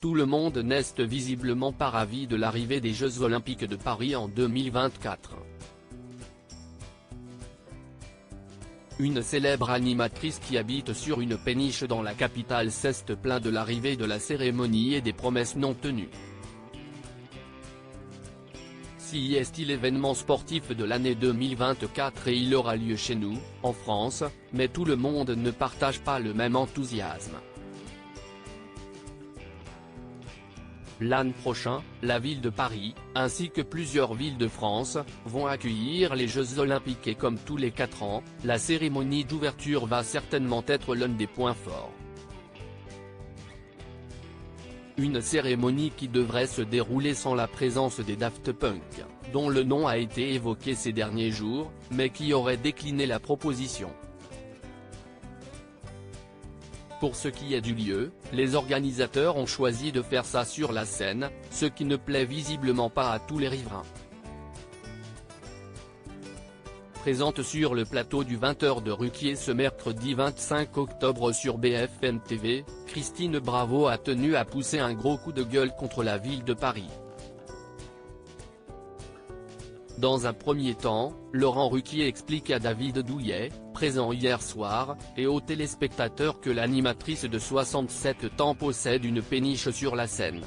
tout le monde n'est visiblement pas ravi de l'arrivée des Jeux Olympiques de Paris en 2024. Une célèbre animatrice qui habite sur une péniche dans la capitale s'est plaint de l'arrivée de la cérémonie et des promesses non tenues. Si est l'événement sportif de l'année 2024 et il aura lieu chez nous, en France, mais tout le monde ne partage pas le même enthousiasme. L'an prochain, la ville de Paris, ainsi que plusieurs villes de France, vont accueillir les Jeux Olympiques et comme tous les 4 ans, la cérémonie d'ouverture va certainement être l'un des points forts. Une cérémonie qui devrait se dérouler sans la présence des Daft Punk, dont le nom a été évoqué ces derniers jours, mais qui aurait décliné la proposition. Pour ce qui est du lieu, les organisateurs ont choisi de faire ça sur la Seine, ce qui ne plaît visiblement pas à tous les riverains. Présente sur le plateau du 20h de Ruquier ce mercredi 25 octobre sur BFM TV, Christine Bravo a tenu à pousser un gros coup de gueule contre la ville de Paris. Dans un premier temps, Laurent Ruquier explique à David Douillet, présent hier soir, et aux téléspectateurs que l'animatrice de 67 ans possède une péniche sur la Seine.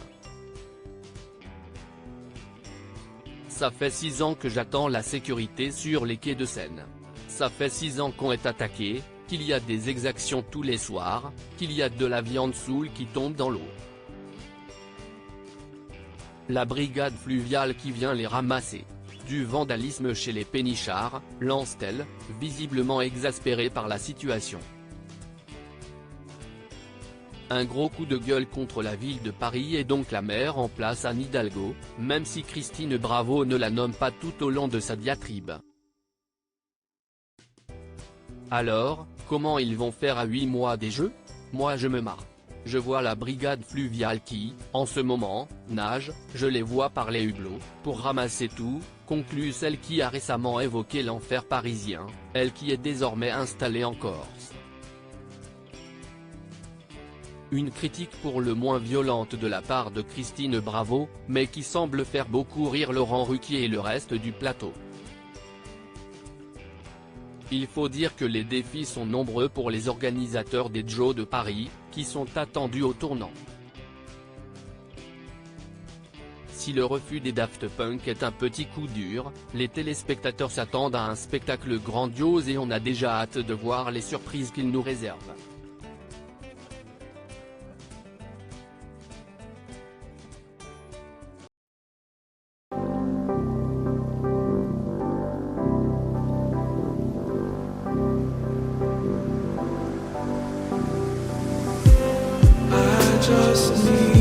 Ça fait 6 ans que j'attends la sécurité sur les quais de Seine. Ça fait 6 ans qu'on est attaqué, qu'il y a des exactions tous les soirs, qu'il y a de la viande saoule qui tombe dans l'eau. La brigade fluviale qui vient les ramasser. Du vandalisme chez les pénichards, lance-t-elle, visiblement exaspérée par la situation. Un gros coup de gueule contre la ville de Paris et donc la maire en place Anne Hidalgo, même si Christine Bravo ne la nomme pas tout au long de sa diatribe. Alors, comment ils vont faire à 8 mois des Jeux? Moi je me marre. Je vois la brigade fluviale qui, en ce moment, nage, je les vois par les hublots, pour ramasser tout, conclut celle qui a récemment évoqué l'enfer parisien, elle qui est désormais installée en Corse. Une critique pour le moins violente de la part de Christine Bravo, mais qui semble faire beaucoup rire Laurent Ruquier et le reste du plateau. Il faut dire que les défis sont nombreux pour les organisateurs des Jeux de Paris, qui sont attendus au tournant. Si le refus des Daft Punk est un petit coup dur, les téléspectateurs s'attendent à un spectacle grandiose et on a déjà hâte de voir les surprises qu'ils nous réservent. Just need